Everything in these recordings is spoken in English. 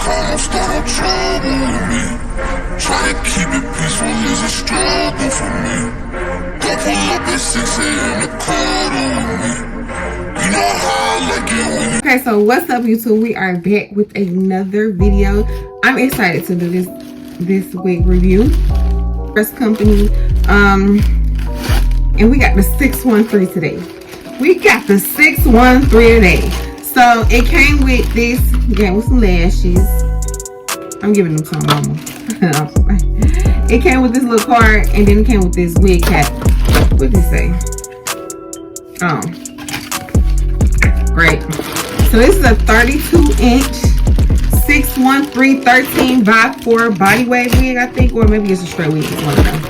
calm, start no trouble with me. Try to keep it peaceful is a struggle for me. Don't pull up at 6 a.m. to cuddle with me. You know how I like it when you... Okay, so what's up, YouTube? We are back with another video. I'm excited to do this wig review. First company, and we got the 613 today. We got the 613 today. So it came with this, with some lashes. I'm giving them to my mama. It came with this little card, and then it came with this wig cap. What did it say? Oh, great. So this is a 32-inch 613 13x4 body wave wig, I think, or maybe it's a straight wig. It's one of them.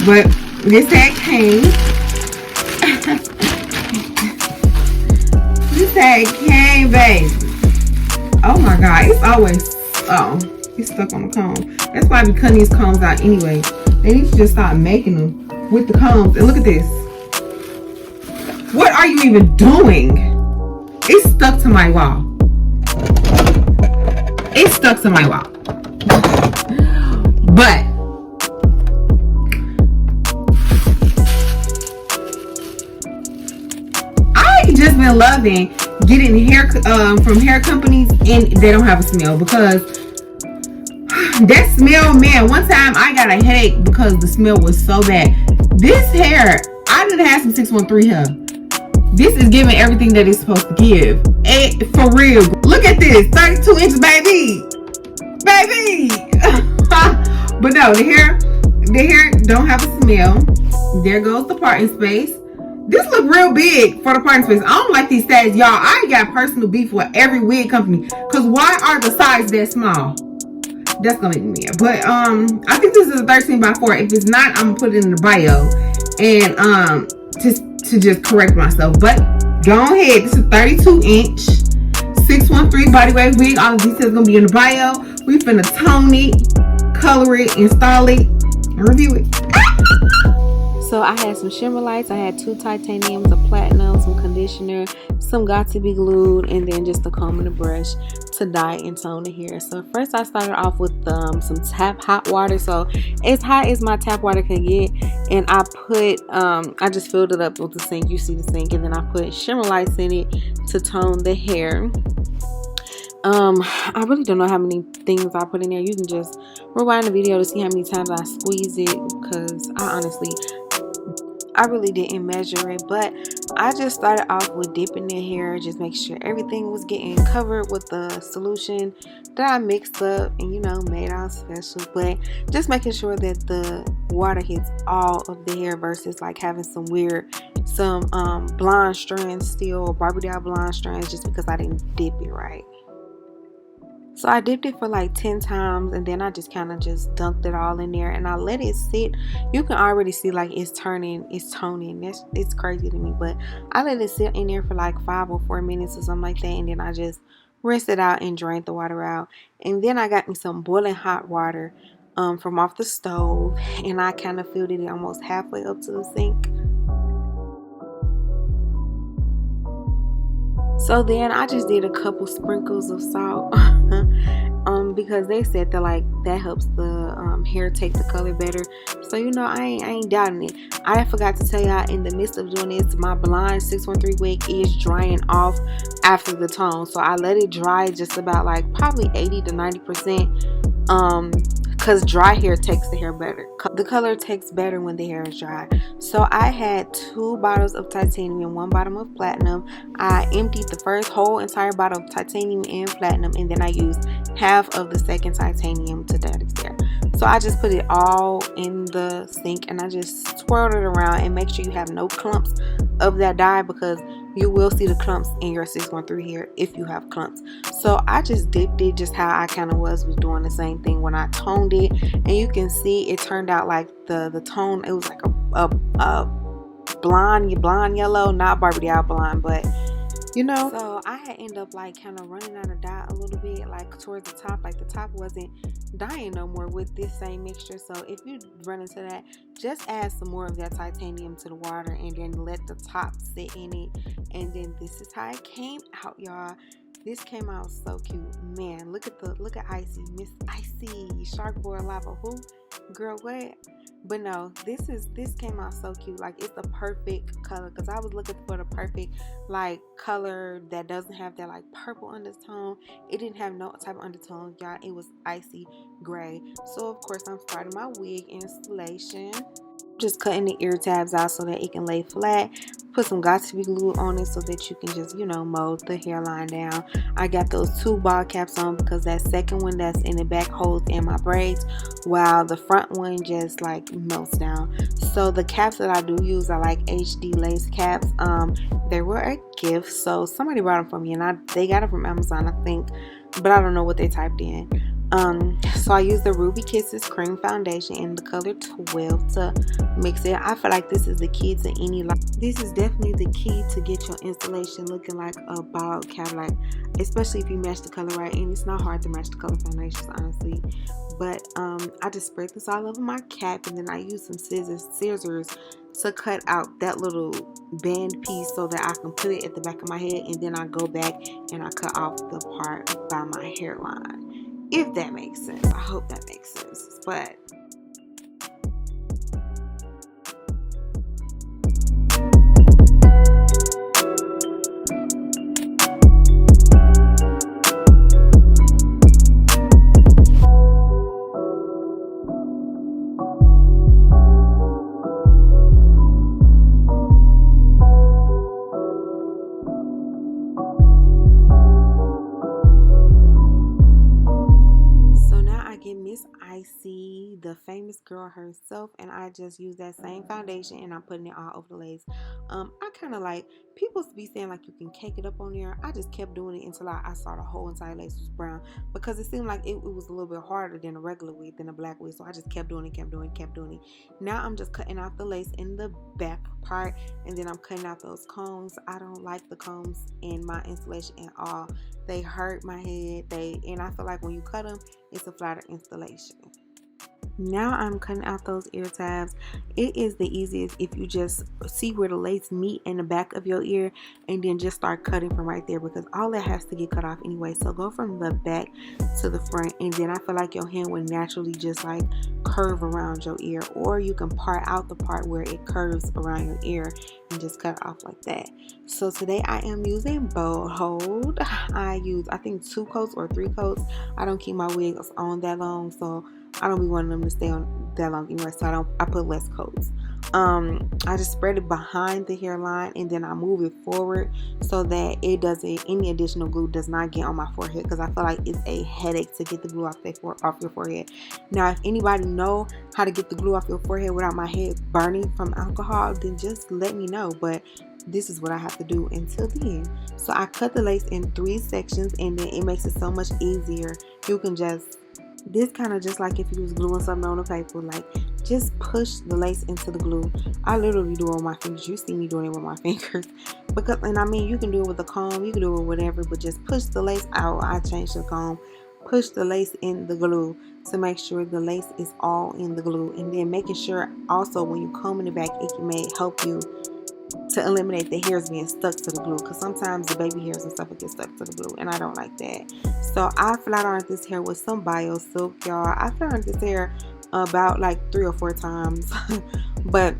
But this hat came. This hat came, baby. Oh my God, it's always it's stuck on the comb. That's why I be cutting these combs out anyway. They need to just start making them with the combs. And look at this. What are you even doing? It's stuck to my wall. It's stuck to my wall. But I just been loving getting hair from hair companies, and they don't have a smell, because that smell, man, one time I got a headache because the smell was so bad. This hair, I didn't have some 613 hair. This is giving everything that it's supposed to give. For real. Look at this. 32 inches, baby. Baby. But no, the hair don't have a smell. There goes the parting space. This look real big for the parting space. I don't like these sizes, y'all. I got personal beef with every wig company. Because why are the sizes that small? That's going to make me mad. But I think this is a 13x4. If it's not, I'm going to put it in the bio. And to just correct myself. But go ahead. This is 32-inch 613 body wave wig. All the details gonna be in the bio. We finna tone it, color it, install it, and review it. So I had some shimmer lights, I had 2 titaniums, a platinum, some conditioner, some got to be glued, and then just a comb and a brush to dye and tone the hair. So first I started off with some tap hot water, so as hot as my tap water can get, and I put I just filled it up with the sink. You see the sink, and then I put shimmer lights in it to tone the hair. I really don't know how many things I put in there. You can just rewind the video to see how many times I squeeze it, because I really didn't measure it, but I just started off with dipping the hair, just make sure everything was getting covered with the solution that I mixed up and, you know, made out special. But just making sure that the water hits all of the hair versus like having some blonde strands still, Barbie doll blonde strands, just because I didn't dip it right. So I dipped it for like 10 times, and then I just kind of just dunked it all in there, and I let it sit. You can already see like it's toning. It's crazy to me, but I let it sit in there for like 5 or 4 minutes or something like that, and then I just rinsed it out and drained the water out. And then I got me some boiling hot water from off the stove, and I kind of filled it almost halfway up to the sink. So then I just did a couple sprinkles of salt because they said that helps the hair take the color better. So, you know, I ain't doubting it. I forgot to tell y'all, in the midst of doing this, my blonde 613 wig is drying off after the tone. So I let it dry just about like probably 80 to 90%. Because dry hair takes the hair better. The color takes better when the hair is dry. So I had 2 bottles of titanium and 1 bottle of platinum. I emptied the first whole entire bottle of titanium and platinum, and then I used half of the second titanium to dye this hair. So I just put it all in the sink, and I just swirled it around, and make sure you have no clumps of that dye, because you will see the clumps in your 613 hair if you have clumps. So I just dipped it just how I kind of was doing the same thing when I toned it, and you can see it turned out like the tone, it was like a blonde yellow, not Barbie doll blonde, but you know. So I had ended up like kind of running out of dye a little bit, like towards the top, like the top wasn't dyeing no more with this same mixture. So if you run into that, just add some more of that titanium to the water, and then let the top sit in it. And then this is how it came out, y'all. This came out so cute. Man, look at Icy. Miss Icy. Shark Boy Lava. Who? Girl, what? But no, this came out so cute. Like, it's the perfect color, because I was looking for the perfect like color that doesn't have that like purple undertone. It didn't have no type of undertone, y'all. It was icy gray. So of course I'm starting my wig installation. Just cutting the ear tabs out so that it can lay flat. Put some Got2b glue on it so that you can just, mold the hairline down. I got those 2 ball caps on because that second one that's in the back holds in my braids, while the front one just like melts down. So the caps that I do use are like HD lace caps. They were a gift, so somebody brought them for me, and they got it from Amazon, I think, but I don't know what they typed in. So I use the Ruby Kisses cream foundation in the color 12 to mix it. I feel like this is the key to this is definitely the key to get your installation looking like a bald cap, like, especially if you match the color right. And it's not hard to match the color foundations, honestly. But I just spread this all over my cap, and then I use some scissors to cut out that little band piece so that I can put it at the back of my head, and then I go back and I cut off the part by my hairline. If that makes sense. I hope that makes sense. But Icy, the famous girl herself, and I just use that same foundation and I'm putting it all over the lace. I kind of like, people be saying like you can cake it up on there. I just kept doing it until I saw the whole entire lace was brown, because it seemed like it was a little bit harder than a regular wig, than a black wig. So I just kept doing it. Now I'm just cutting out the lace in the back part, and then I'm cutting out those combs. I don't like the combs in my installation at all. They hurt my head. And I feel like when you cut them, it's a flatter installation. Now I'm cutting out those ear tabs. It is the easiest if you just see where the lace meet in the back of your ear, and then just start cutting from right there, because all that has to get cut off anyway. So go from the back to the front, and then I feel like your hand would naturally just like curve around your ear, or you can part out the part where it curves around your ear and just cut it off like that. So today I am using Bold Hold. I use, I think, 2 coats or 3 coats. I don't keep my wigs on that long, so I don't be wanting them to stay on that long anyway, so I put less coats. I just spread it behind the hairline, and then I move it forward so that any additional glue does not get on my forehead, because I feel like it's a headache to get the glue off your forehead. Now, if anybody know how to get the glue off your forehead without my head burning from alcohol, then just let me know. But this is what I have to do until then. So I cut the lace in 3 sections, and then it makes it so much easier. You can just, this kind of just like if you was gluing something on the paper, like just push the lace into the glue. I literally do it with my fingers. You see me doing it with my fingers, because, and I mean, you can do it with a comb, you can do it with whatever, but just push the lace out. I changed the comb. Push the lace in the glue to make sure the lace is all in the glue, and then making sure also when you comb in the back, it may help you to eliminate the hairs being stuck to the glue, because sometimes the baby hairs and stuff will get stuck to the glue, and I don't like that. So I flat ironed this hair with some bio silk, y'all. I flat ironed this hair about like 3 or 4 times but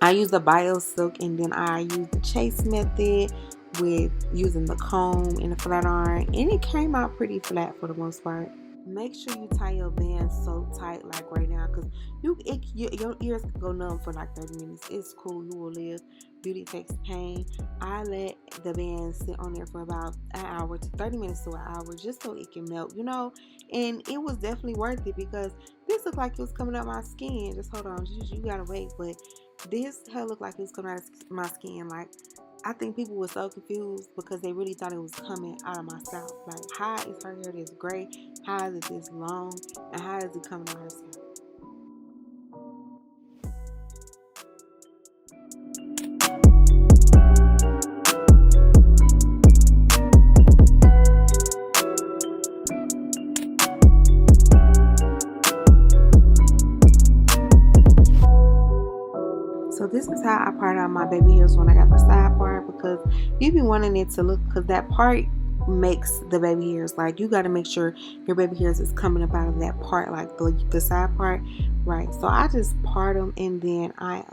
I use the bio silk, and then I use the chase method with using the comb and the flat iron, and it came out pretty flat for the most part. Make sure you tie your band so tight, like right now, because your ears can go numb for like 30 minutes. It's cool, you will live. Beauty takes pain. I let the band sit on there for about an hour to 30 minutes to an hour, just so it can melt, and it was definitely worth it, because this looked like it was coming out my skin. Just hold on, you gotta wait. But this hair looked like it was coming out of my skin. Like, I think people were so confused because they really thought it was coming out of my scalp. Like, how is her hair this gray? How is it this long? And how is it coming out her scalp? So this is how I part out my baby hairs when I got the side part, because you be wanting it to look, because that part makes the baby hairs. Like, you got to make sure your baby hairs is coming up out of that part, like the side part, right? So I just part them, and then I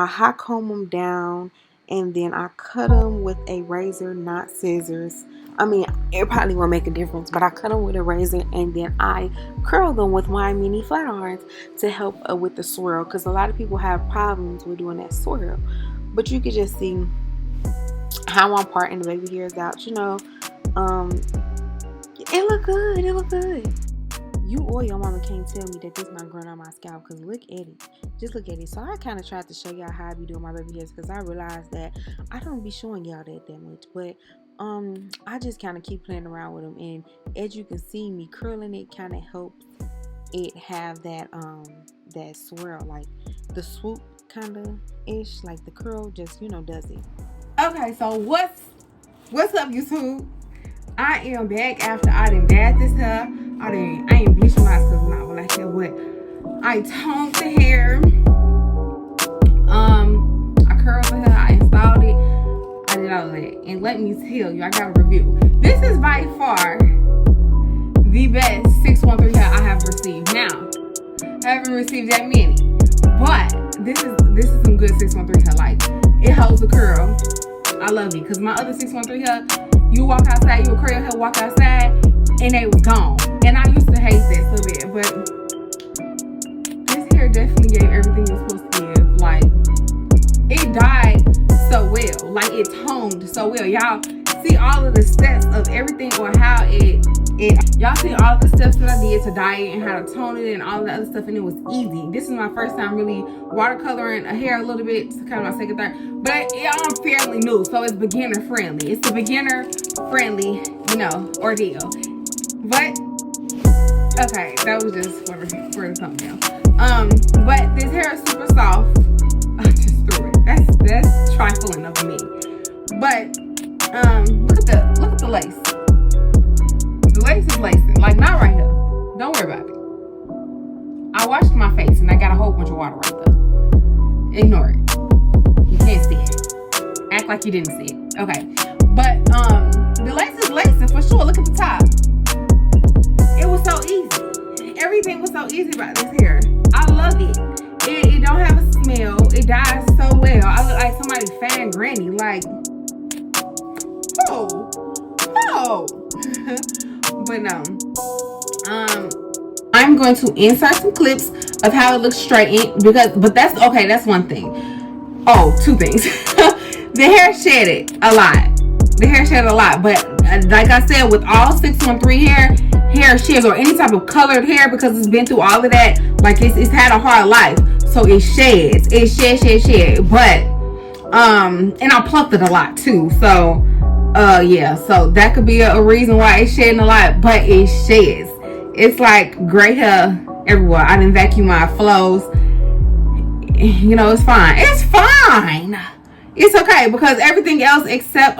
hot comb them down, and then I cut them with a razor, not scissors. I mean, it probably won't make a difference, but I cut them with a razor, and then I curl them with my mini flat irons to help with the swirl, because a lot of people have problems with doing that swirl. But you could just see how I'm parting the baby hairs out. You know, it look good. It look good. You or your mama can't tell me that this not growing on my scalp, because look at it. Just look at it. So I kind of tried to show y'all how I be doing my baby hairs, because I realized that I don't be showing y'all that much. But I just kind of keep playing around with them, and as you can see, me curling it kind of helps it have that that swirl, like the swoop kind of ish, like the curl just, you know, does it. Okay, so what's up, YouTube? I am back after I done dyed this hair. I ain't bleaching my eyes because not like that, but I toned the hair. I curled the hair, I installed it, I did all of that. And let me tell you, I got a review. This is by far the best 613 hair I have received. Now, I haven't received that many, but this is some good 613 hair. Like, it holds a curl. I love it, because my other 613 hair, you walk outside, you would curl your hair, walk outside, and they was gone. And I used to hate that so bad, but this hair definitely gave everything it was supposed to give. Like, it dyed so well, like it toned so well. Y'all see all of the steps of everything, or how y'all see all of the steps that I did to dye it and how to tone it and all the other stuff, and it was easy. This is my first time really watercoloring a hair a little bit. It's kind of my second, third, but I'm fairly new, so it's beginner friendly. It's a beginner friendly, you know, ordeal. But okay, that was just for the thumbnail. But this hair is super soft. I just threw it. That's trifling of me. But look at the lace. The lace is lacing, like not right here. Don't worry about it. I washed my face and I got a whole bunch of water right there. Ignore it. You can't see it. Act like you didn't see it. Okay. But the lace is lacing for sure. Look at the top. It was so easy. Everything was so easy about this hair. I love it. It don't have a smell. It dyes so well. I look like somebody's fan granny. Like, oh. But no. I'm going to insert some clips of how it looks straightened, but that's okay. That's one thing. Oh, two things. The hair shedded a lot. But like I said, with all 613 hair sheds, or any type of colored hair, because it's been through all of that, like it's had a hard life, so it sheds. It shed. But and I plucked it a lot too. So yeah, so that could be a reason why it's shedding a lot, but it sheds. It's like gray hair everywhere. I didn't vacuum my flows. You know, it's fine. It's fine. It's okay, because everything else except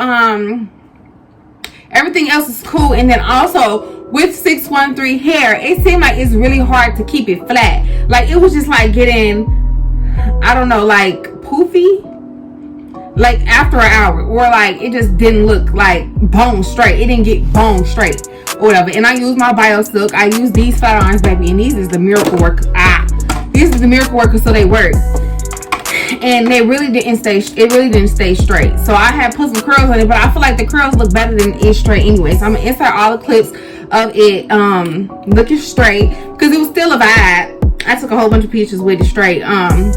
everything else is cool. And then also with 613 hair, it seemed like it's really hard to keep it flat. Like, it was just like getting, I don't know, like poofy, like after an hour, or like it just didn't look like bone straight. It didn't get bone straight or whatever. And I used my Bio Silk. I used these flat irons, baby, and these is the Miracle Work. These is the Miracle Workers, so they work. And they really didn't stay. It really didn't stay straight. So I had put some curls on it, but I feel like the curls look better than it straight anyway. So I'm gonna insert all the clips of it looking straight, because it was still a vibe. I took a whole bunch of pictures with it straight. And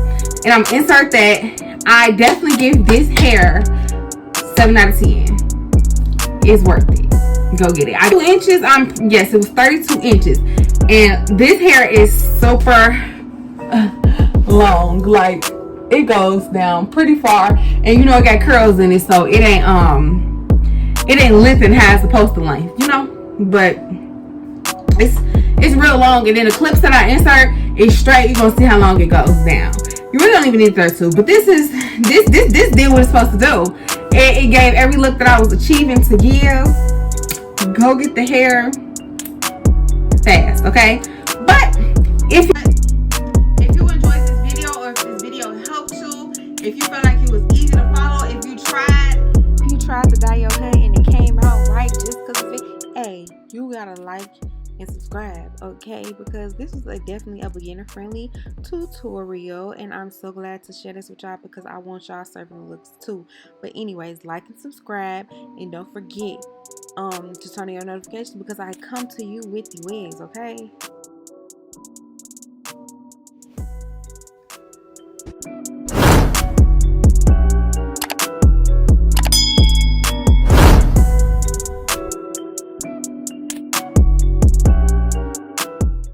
I'm gonna insert that. I definitely give this hair 7 out of 10. It's worth it. Go get it. 2 inches. Yes, it was 32 inches, and this hair is super long. Like, it goes down pretty far, and you know it got curls in it, so it ain't lengthened how it's supposed to length, you know. But it's real long, and then the clips that I insert is straight. You're gonna see how long it goes down. You really don't even need 32, but this did what it's supposed to do. It gave every look that I was achieving to give. Go get the hair fast, okay? But if you enjoyed this video, or if this video helped you, if you felt like it was easy to follow, if you tried to dye your hair and it came out right, gotta like and subscribe, okay? Because this is definitely a beginner friendly tutorial, and I'm so glad to share this with y'all because I want y'all serving looks too. But anyways, like and subscribe, and don't forget to turn on your notifications because I come to you with the wigs, okay?